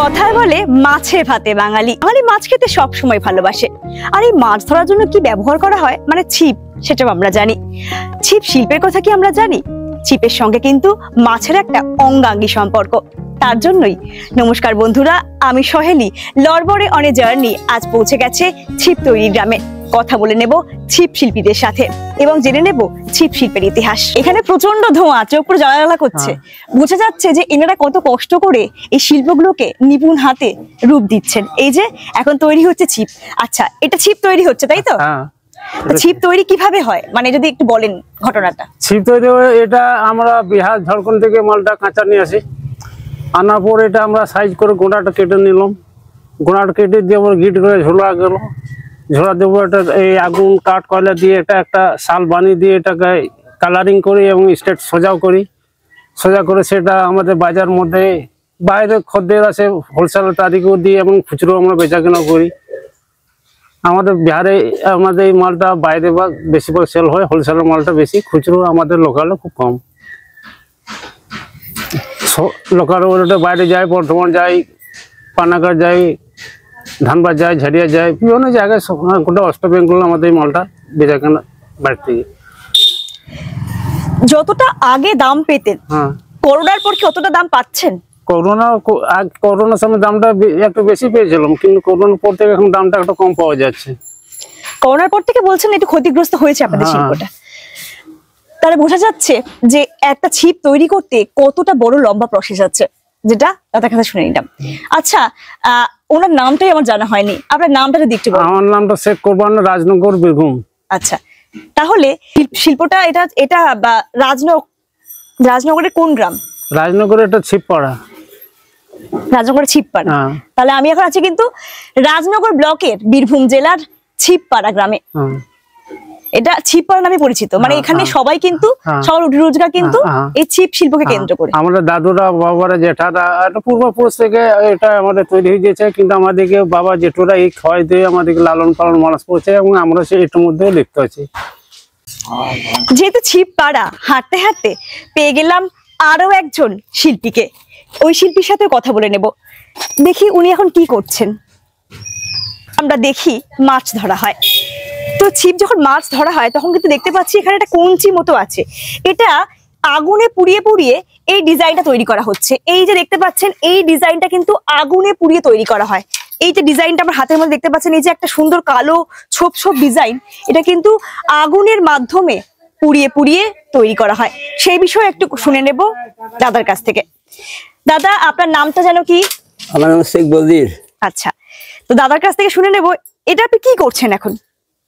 কথায় বলে মাছে ভাতে বাঙালি মাছ খেতে সব সময় ভালোবাসে। আর এই মাছ ধরার জন্য কি ব্যবহার করা হয় মানে ছিপ, সেটাও আমরা জানি। ছিপ শিল্পের কথা কি আমরা জানি? ছিপের সঙ্গে কিন্তু মাছের একটা অঙ্গাঙ্গী সম্পর্ক। তার জন্যই নমস্কার বন্ধুরা, আমি সহেলি লরবরে অন এ জার্নি আজ পৌঁছে গেছে ছিপ তৈরির গ্রামে। কথা বলে নেব ছিপ শিল্পীদের সাথে এবং জেনে নেব ছিপ শিল্পের ইতিহাস। এখানে প্রচন্ড ধোঁয়া, চোখ পুরো জ্বালা করছে। বোঝা যাচ্ছে যে এনারা কত কষ্ট করে এই শিল্পগুলোকে নিপুণ হাতে রূপ দিচ্ছেন। এই যে এখন তৈরি হচ্ছে ছিপ। আচ্ছা, এটা ছিপ তৈরি হচ্ছে তাই তো? ছিপ তৈরি কিভাবে হয় মানে যদি একটু বলেন ঘটনাটা। ছিপ তৈরি এটা আমরা বিহার ঝাড়খণ্ড থেকে মালটা কাঁচা নিয়ে আসি। আনার পর এটা আমরা সাইজ করে গোড়াটা কেটে নিলাম। গোড়াটা কেটে দিয়ে আবার গিট করে ঝোলা গেল। ঝোলা দেবো এটা এই আগুন কাঠ কয়লা দিয়ে এটা একটা শাল বানিয়ে দিয়ে এটাকে কালারিং করি এবং স্টেট সোজাও করি। সোজা করে সেটা আমাদের বাজার মধ্যে বাইরে খদ্দের আছে হোলসেল তারিখও দিই এবং খুচরো আমরা বেচা কেনা করি। আমাদের বিহারে আমাদের এই মালটা বাইরে বা বেশিরভাগ সেল হয়, হোলসেলের মালটা বেশি, খুচরো আমাদের লোকালে খুব কম। লোকাল ওটা বাইরে যায়, বর্ধমান যায়, পানাগড় যায়, ধানবাদ যায়, ঝাড়িয়া যায়, বিভিন্ন জায়গায় গোটা ওয়েস্ট বেঙ্গল আমাদের এই মালটা বেচা কেনা বাইরে থেকে। যতটা আগে দাম পেতেন, করোনার পর কি অতটা দাম পাচ্ছেন? করোনার সময় দামটা একটু বেশি পেয়েছিলাম, কিন্তু করোনার পর থেকে এখন দামটা একটু কম পাওয়া যাচ্ছে। করোনার পর থেকে বলছেন একটু ক্ষতিগ্রস্ত হয়েছে আপনাদের শিল্পটা। তাহলে বোঝা যাচ্ছে যে একটা ছিপ তৈরি করতে কতটা বড় লম্বা প্রসেস আছে, যেটা তাদের কাছে শুনে নিলাম। আচ্ছা, ওনার নামটাই আমার জানা হয়নি, আপনার নামটা যদি একটু বলেন। আমার নামটা শেখ কোরবান, রাজনগর, বীরভূম। আচ্ছা, তাহলে শিল্পটা এটা রাজনগরের কোন গ্রাম? রাজনগরের এটা ছিপপাড়া। রাজনগরের ছিপপাড়া। তাহলে আমি এখন আছি কিন্তু রাজনগর ব্লকের বীরভূম জেলার ছিপপাড়া গ্রামে। এটা ছিপপাড়া নামে পরিচিত, মানে এখানে সবাই কিন্তু সবার রোজগার কিন্তু এই ছিপ শিল্পকে কেন্দ্র করে। আমাদের দাদুরা, বাবারা, জেঠারা পূর্বপুরুষ থেকে এটা আমাদের তৈরি হয়ে গেছে, কিন্তু আমাদেরকে বাবা জেঠুরা এই ক্ষয় দিয়ে আমাদেরকে লালন পালন মানুষ করছে এবং আমরা সেই এটার মধ্যে লিপ্ত আছি। যেহেতু ছিপপাড়া, হাঁটতে হাঁটতে পেয়ে গেলাম আরো একজন শিল্পীকে। ওই শিল্পীর সাথে কথা বলে নেব, দেখি উনি এখন কি করছেন। আমরা দেখি মাছ ধরা হয়, তো ছিপ যখন মাছ ধরা হয় তখন কিন্তু দেখতে পাচ্ছি এখানে একটা কঞ্চি মতো আছে। এটা আগুনে পুড়িয়ে পুড়িয়ে এই ডিজাইনটা তৈরি করা হচ্ছে। এই যে দেখতে পাচ্ছেন এই ডিজাইনটা কিন্তু আগুনে পুড়িয়ে তৈরি করা হয়। এই যে ডিজাইনটা আমার হাতের মধ্যে দেখতে পাচ্ছেন, এই যে একটা সুন্দর কালো ছোপ ছোপ ডিজাইন, এটা কিন্তু আগুনের মাধ্যমে পুড়িয়ে পুড়িয়ে তৈরি করা হয়। সেই বিষয়ে একটু শুনে নেব দাদার কাছ থেকে। দাদা, আপনার নামটা যেন কি? আমার নাম শেখ বদির। আচ্ছা, তো দাদার কাছ থেকে শুনে নেব, এটা আপনি কি করছেন এখন?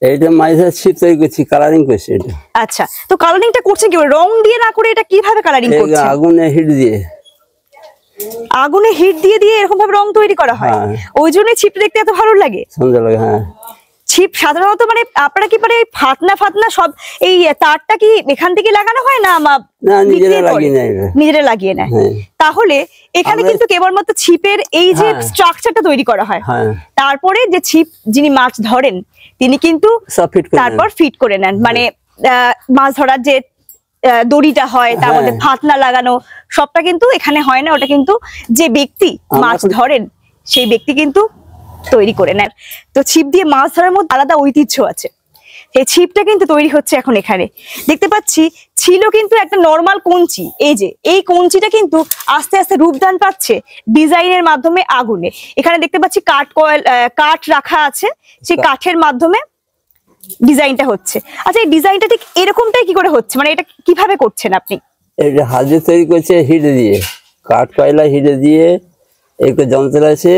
এটা মাছের ছিপ তৈরি করছি, কালারিং করছি এটা। আচ্ছা, তো কালারিংটা করছেন কি, রং দিয়ে না করে এটা কিভাবে কালারিং করছেন? আগুনে হিট দিয়ে। আগুনে হিট দিয়ে দিয়ে এরকম ভাবে রং তৈরি করা হয়, ওই জন্যই ছিপ দেখতে এত ভালো লাগে। সুন্দর লাগে। হ্যাঁ, ছিপ সাধারণত মানে আপনারা কি মানে ফাতনা ফাতনা সব এই তারটা কি এখান থেকে লাগানো হয় না? নিজেরা লাগিয়ে নেয়। তাহলে এখানে কিন্তু কেবলমাত্র ছিপের এই যে স্ট্রাকচারটা তৈরি করা হয়, তারপরে যে ছিপ যিনি মাছ ধরেন তিনি কিন্তু তারপর ফিট করে নেন। মানে মাছ ধরার যে দড়িটা হয়, তার মধ্যে ফাতনা লাগানো, সবটা কিন্তু এখানে হয় না। ওটা কিন্তু যে ব্যক্তি মাছ ধরেন সেই ব্যক্তি কিন্তু তৈরি করে নেন। তো ছিপ দিয়ে মাছ ধরার মধ্যে আলাদা ঐতিহ্য আছে। এই ছিপটা কিন্তু তৈরি হচ্ছে এখন এখানে দেখতে পাচ্ছি। ছিল কিন্তু একটা নর্মাল কঞ্চি, এই যে এই কঞ্চিটা কিন্তু আস্তে আস্তে রূপদান পাচ্ছে ডিজাইনের মাধ্যমে আগুনে। এখানে দেখতে পাচ্ছি কাঠ রাখা আছে, সেই কাঠের মাধ্যমে ডিজাইনটা হচ্ছে। আচ্ছা, এই ডিজাইনটা ঠিক এরকমটাই কি করে হচ্ছে, মানে এটা কিভাবে করছেন আপনি? এটা হাতে তৈরি করছে হিট দিয়ে, কাঠ কয়লা হিট দিয়ে। একটা যন্ত্র আছে,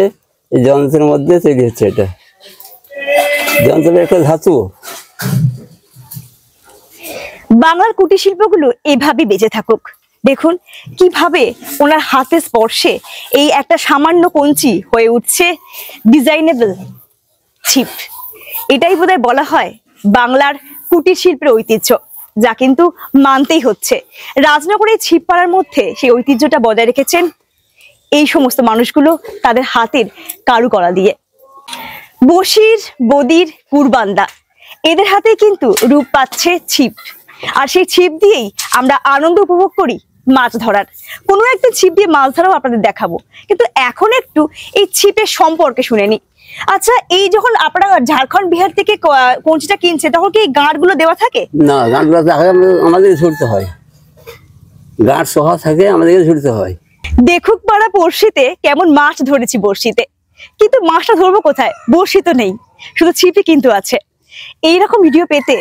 এই যন্ত্রের মধ্যে তৈরি হচ্ছে। এটা যন্ত্রের একটা ধাতু। বাংলার কুটির শিল্পগুলো এভাবে বেঁচে থাকুক। দেখুন কিভাবে ওনার হাতে স্পর্শে এই একটা সামান্য কঞ্চি হয়ে উঠছে ডিজাইনেবল ছিপ। এটাই বোধহয় বলা হয় বাংলার কুটির শিল্পের ঐতিহ্য, যা কিন্তু মানতেই হচ্ছে। রাজনগরের ছিপপাড়ার মধ্যে সেই ঐতিহ্যটা বজায় রেখেছেন এই সমস্ত মানুষগুলো তাদের হাতের কারুকলা দিয়ে। বশির, বদির, কুরবান্দা এদের হাতে কিন্তু রূপ পাচ্ছে ছিপ, আর সেই ছিপ দিয়েই আমরা আনন্দ উপভোগ করি মাছ ধরার, কোনো একটা ছিপ দিয়ে মাছ ধরাও আপনাদের দেখাবো, কিন্তু এখন একটু এই ছিপের সম্পর্কে শুনে নি। আচ্ছা, এই যখন আপনারা ঝাড়খণ্ড বিহার থেকে কঞ্চিটা কিনছে, তখন কি গাঁট গুলো দেওয়া থাকে? না, গাঁটগুলো আমাদের ছুটতে হয়, গাঁট সহ থাকে, আমাদেরকে ছুটতে হয়। দেখুক পাড়া বড়শিতে কেমন মাছ ধরেছি বড়শিতে, কিন্তু মাছটা ধরবো কোথায়? বড়শি তো নেই, শুধু ছিপই কিন্তু আছে। এইরকম ভিডিও পেতে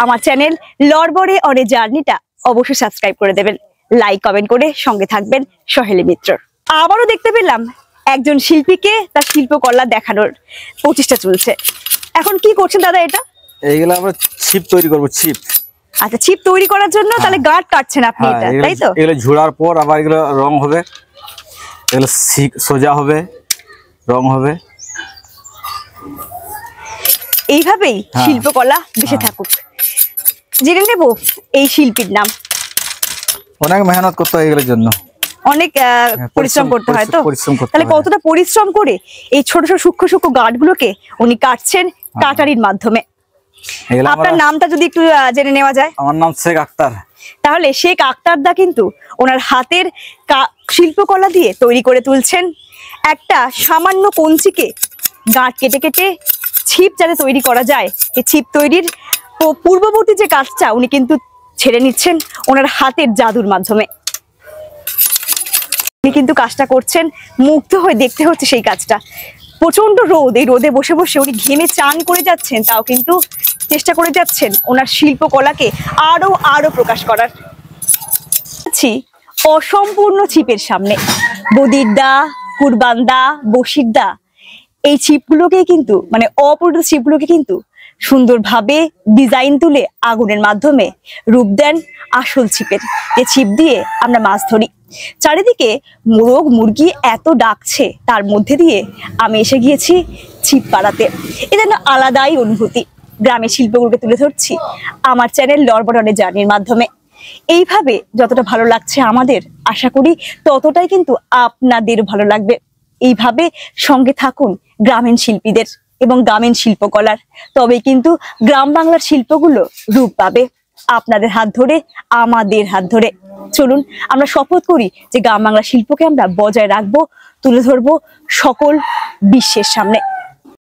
আমার চ্যানেল লড়বড়ে অরে জার্নিটা অবশ্যই সাবস্ক্রাইব করে দেবেন, লাইক কমেন্ট করে সঙ্গে থাকবেন সহেলী মিত্রর। আবারও দেখতে পেলাম একজন শিল্পীকে তার শিল্পকলা দেখানোর প্রচেষ্টা চলছে। এখন কি করছেন দাদা এটা? এইগুলো আমরা ছিপ তৈরি করব, ছিপ। আচ্ছা, ছিপ তৈরি করার জন্য তাহলে গাঁট কাটছেন আপনি এটা, তাই তো? এগুলো ঝোড়ার পর আবার এগুলো রং হবে, এগুলো সোজা হবে, রং হবে, এইভাবেই শিল্পকলা বেঁচে থাকুক। জেনে নেব এই শিল্পীর নাম। অনেক মেহনত করতে হয় এগুলোর জন্য, অনেক পরিশ্রম করতে হয়। তো তাহলে হয়। কতটা পরিশ্রম করে এই ছোট ছোট সূক্ষ্ম সূক্ষ্ম গাঁটগুলোকে উনি কাটছেন কাটারির মাধ্যমে। এগুলো আপনার নামটা যদি একটু জেনে নেওয়া যায়। আমার নাম শেখ আক্তার। তাহলে শেখ আক্তার দা কিন্তু ওনার হাতের শিল্পকলা দিয়ে তৈরি করে তুলছেন একটা সামান্য কঞ্চিকে গাঁট কেটে কেটে ছিপ যাতে তৈরি করা যায়, এই ছিপ তৈরির পূর্ববর্তী যে কাজটা উনি কিন্তু ছেড়ে নিচ্ছেন ওনার হাতের জাদুর মাধ্যমে। উনি কিন্তু কাজটা করছেন, মুগ্ধ হয়ে দেখতে হচ্ছে সেই কাজটা। প্রচন্ড রোদ, এই রোদে বসে বসে উনি ঘেমে চান করে যাচ্ছেন, তাও কিন্তু চেষ্টা করে যাচ্ছেন ওনার শিল্পকলাকে আরো আরো প্রকাশ করার। অসম্পূর্ণ ছিপের সামনে বদির দা, কুরবান দা, বশির দা এই ছিপগুলোকে কিন্তু মানে অপূর্ণ ছিপগুলোকে কিন্তু সুন্দরভাবে ডিজাইন তুলে আগুনের মাধ্যমে রূপ দেন আসল ছিপের, যে ছিপ দিয়ে আমরা মাছ ধরি। চারিদিকে মোরগ মুরগি এত ডাকছে, তার মধ্যে দিয়ে আমি এসে গিয়েছি ছিপ পাড়াতে। এটা যেন আলাদাই অনুভূতি। গ্রামের শিল্পগুলোকে তুলে ধরছি আমার চ্যানেল লড়বড়ে জার্নির মাধ্যমে। এইভাবে যতটা ভালো লাগছে আমাদের, আশা করি ততটাই কিন্তু আপনাদের ভালো লাগবে। এইভাবে সঙ্গে থাকুন গ্রামীণ শিল্পীদের এবং গ্রামীণ শিল্পকলার, তবেই কিন্তু গ্রাম বাংলার শিল্পগুলো রূপ পাবে আপনাদের হাত ধরে, আমাদের হাত ধরে। চলুন আমরা শপথ করি যে গ্রাম বাংলা শিল্পকে আমরা বজায় রাখবো, তুলে ধরবো সকল বিশ্বের সামনে।